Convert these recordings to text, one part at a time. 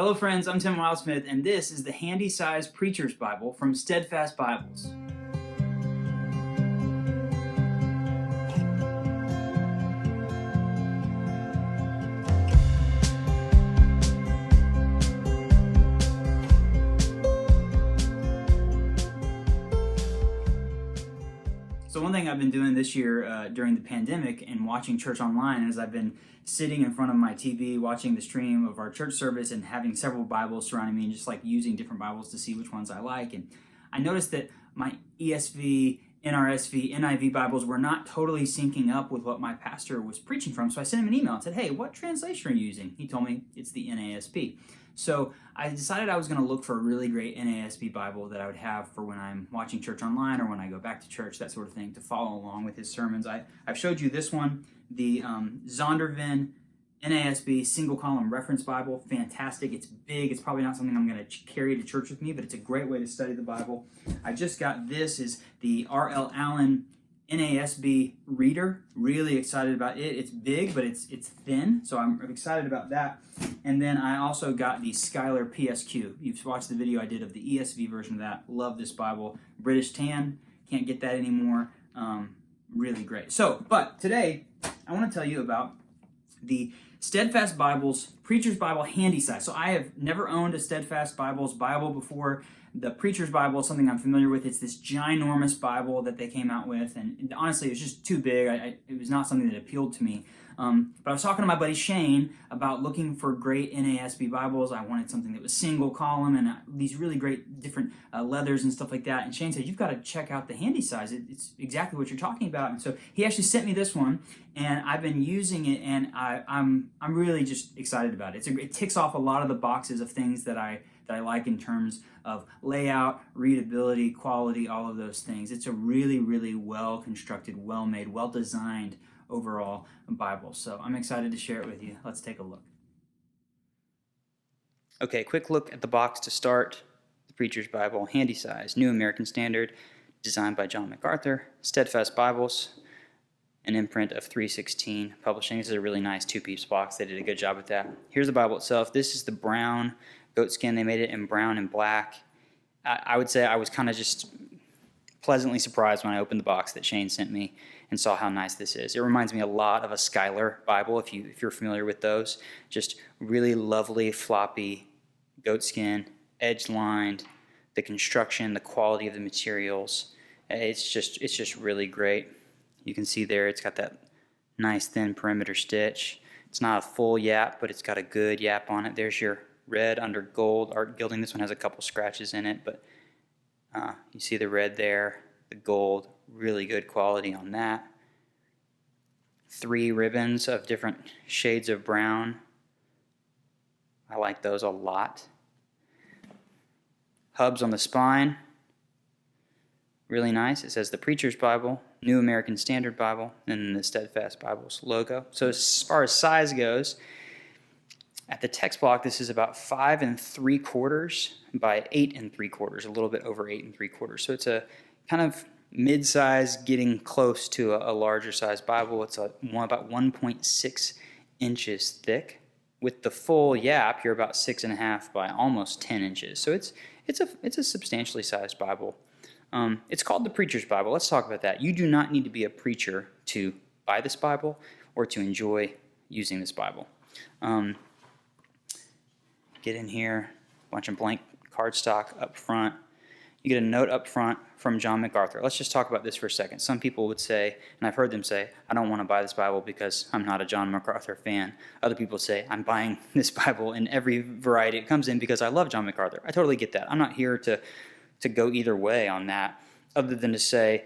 Hello friends, I'm Tim Wildsmith, and this is the handy-sized Preacher's Bible from Steadfast Bibles. So one thing I've been doing this year during the pandemic and watching church online is I've been sitting in front of my TV watching the stream of our church service and having several Bibles surrounding me and just like using different Bibles to see which ones I like. And I noticed that my ESV, NRSV, NIV Bibles were not totally syncing up with what my pastor was preaching from. So I sent him an email and said, hey, what translation are you using? He told me it's the NASB. So I decided I was going to look for a really great NASB Bible that I would have for when I'm watching church online or when I go back to church, that sort of thing, to follow along with his sermons. I've showed you this one, the Zondervan NASB single column reference Bible. Fantastic. It's big. It's probably not something I'm going to carry to church with me, but it's a great way to study the Bible. I just got this is the R.L. Allen NASB reader. Really excited about it. It's big, but it's thin, so I'm excited about that. And then I also got the Schuyler PSQ. You've watched the video I did of the ESV version of that. Love this Bible. British tan. Can't get that anymore. Really great. But today I want to tell you about the Steadfast Bibles Preacher's Bible handy size. So I have never owned a Steadfast Bible before. The Preacher's Bible is something I'm familiar with. It's this ginormous Bible that they came out with, and honestly, it was just too big. It was not something that appealed to me. But I was talking to my buddy Shane about looking for great NASB Bibles. I wanted something that was single column and these really great different leathers and stuff like that. And Shane said, you've got to check out the handy size. It's exactly what you're talking about. And so he actually sent me this one, and I've been using it, and I'm really just excited about it. It ticks off a lot of the boxes of things that I like in terms of layout, readability, quality, all of those things. It's a really, really well-constructed, well-made, well-designed overall Bible. So I'm excited to share it with you. Let's take a look. Okay, quick look at the box to start. The Preacher's Bible, handy size, New American Standard, designed by John MacArthur. Steadfast Bibles, an imprint of 316 Publishing. This is a really nice two-piece box. They did a good job with that. Here's the Bible itself. This is the brown goatskin. They made it in brown and black. I would say I was kind of just pleasantly surprised when I opened the box that Shane sent me and saw how nice this is. It reminds me a lot of a Schuyler Bible, if you're familiar with those. Just really lovely, floppy goatskin, edge-lined, the construction, the quality of the materials. It's just really great. You can see there it's got that nice thin perimeter stitch. It's not a full yap, but it's got a good yap on it. There's your red under gold art gilding. This one has a couple scratches in it, but you see the red there, the gold, really good quality on that. 3 ribbons of different shades of brown. I like those a lot. Hubs on the spine, really nice. It says the Preacher's Bible, New American Standard Bible, and then the Steadfast Bible's logo. So as far as size goes, at the text block, this is about 5 3/4 by 8 3/4, a little bit over 8 3/4. So it's a kind of mid-size, getting close to a larger size Bible. It's about 1.6 inches thick. With the full yap, you're about 6.5 by almost 10 inches. So it's a substantially sized Bible. It's called the Preacher's Bible. Let's talk about that. You do not need to be a preacher to buy this Bible or to enjoy using this Bible. Get in here, a bunch of blank cardstock up front. You get a note up front from John MacArthur. Let's just talk about this for a second. Some people would say, and I've heard them say, I don't want to buy this Bible because I'm not a John MacArthur fan. Other people say, I'm buying this Bible in every variety it comes in because I love John MacArthur. I totally get that. I'm not here to go either way on that, other than to say,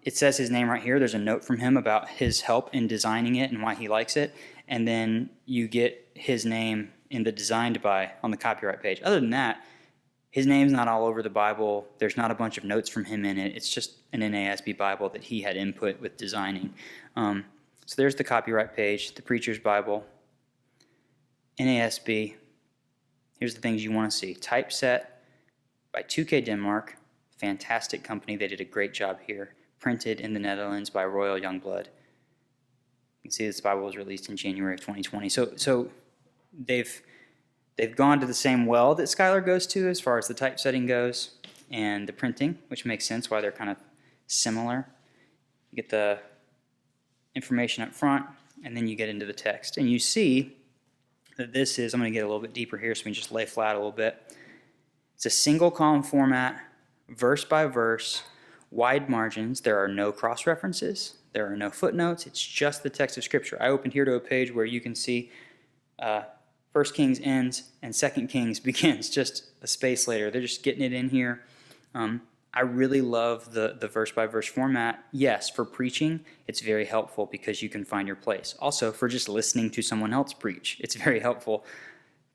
it says his name right here. There's a note from him about his help in designing it and why he likes it. And then you get his name in the designed by on the copyright page. Other than that, his name's not all over the Bible. There's not a bunch of notes from him in it. It's just an NASB Bible that he had input with designing. So there's the copyright page, the Preacher's Bible, NASB. Here's the things you want to see. Typeset by 2K Denmark. Fantastic company. They did a great job here. Printed in the Netherlands by Royal Youngblood. You can see this Bible was released in January of 2020. So they've They've gone to the same well that Skylar goes to as far as the typesetting goes and the printing, which makes sense why they're kind of similar. You get the information up front, and then you get into the text. And you see that this is, I'm going to get a little bit deeper here so we can just lay flat a little bit. It's a single column format, verse by verse, wide margins. There are no cross references. There are no footnotes. It's just the text of Scripture. I opened here to a page where you can see 1 Kings ends and 2 Kings begins just a space later. They're just getting it in here. I really love the verse-by-verse format. Yes, for preaching, it's very helpful because you can find your place. Also, for just listening to someone else preach, it's very helpful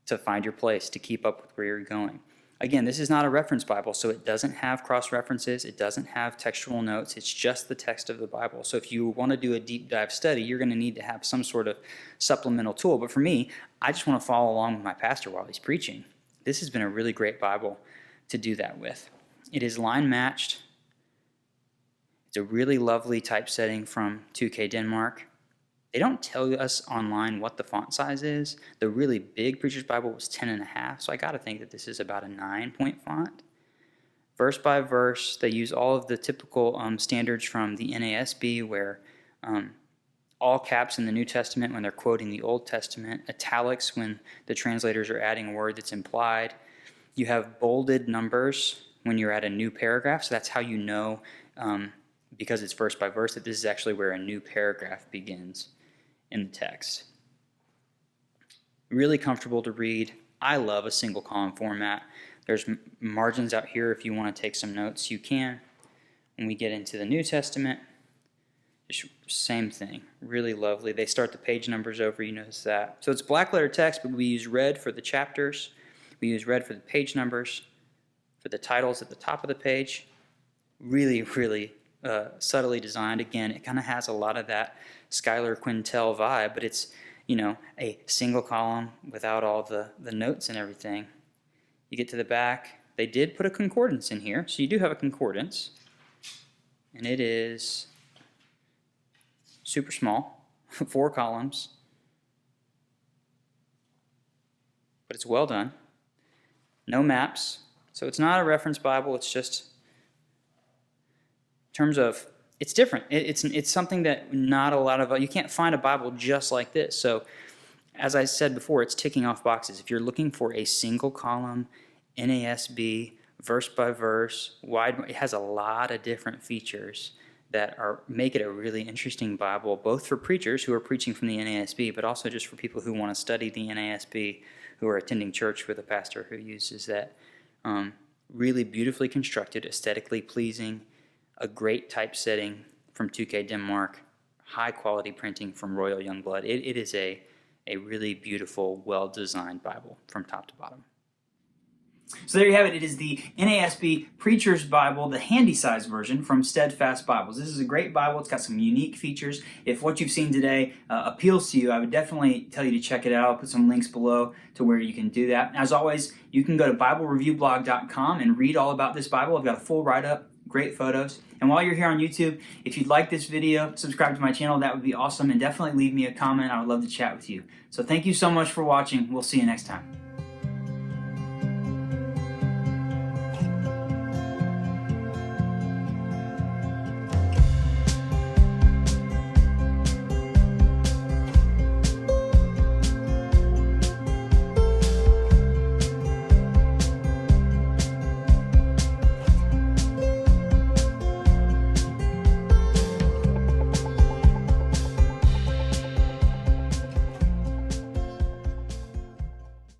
to find your place, to keep up with where you're going. Again, this is not a reference Bible, so it doesn't have cross-references. It doesn't have textual notes. It's just the text of the Bible. So if you want to do a deep dive study, you're going to need to have some sort of supplemental tool. But for me, I just want to follow along with my pastor while he's preaching. This has been a really great Bible to do that with. It is line matched. It's a really lovely typesetting from 2K Denmark. They don't tell us online what the font size is. The really big Preacher's Bible was 10.5, so I got to think that this is about a 9-point font. Verse by verse, they use all of the typical standards from the NASB, where all caps in the New Testament when they're quoting the Old Testament, italics when the translators are adding a word that's implied. You have bolded numbers when you're at a new paragraph, so that's how you know, because it's verse by verse, that this is actually where a new paragraph begins in the text. Really comfortable to read. I love a single column format. There's margins out here if you want to take some notes, you can. When we get into the New Testament, just same thing. Really lovely. They start the page numbers over, you notice that. So it's black letter text, but we use red for the chapters. We use red for the page numbers, for the titles at the top of the page. Really, really subtly designed. Again, it kind of has a lot of that Skylar Quintel vibe, but it's, a single column without all the notes and everything. You get to the back. They did put a concordance in here, so you do have a concordance, and it is super small, 4 columns, but it's well done. No maps, so it's not a reference Bible. It's just in terms of, it's different. It's something that not a lot of, you can't find a Bible just like this. So as I said before, it's ticking off boxes. If you're looking for a single column, NASB, verse by verse, wide, it has a lot of different features that make it a really interesting Bible, both for preachers who are preaching from the NASB, but also just for people who want to study the NASB, who are attending church with a pastor who uses that. Really beautifully constructed, aesthetically pleasing, a great typesetting from 2K Denmark, high quality printing from Royal Youngblood. It is a really beautiful, well-designed Bible from top to bottom. So there you have it. It is the NASB Preacher's Bible, the handy size version from Steadfast Bibles. This is a great Bible. It's got some unique features. If what you've seen today appeals to you, I would definitely tell you to check it out. I'll put some links below to where you can do that. As always, you can go to BibleReviewBlog.com and read all about this Bible. I've got a full write-up, great photos. And while you're here on YouTube, if you'd like this video, subscribe to my channel. That would be awesome. And definitely leave me a comment. I would love to chat with you. So thank you so much for watching. We'll see you next time.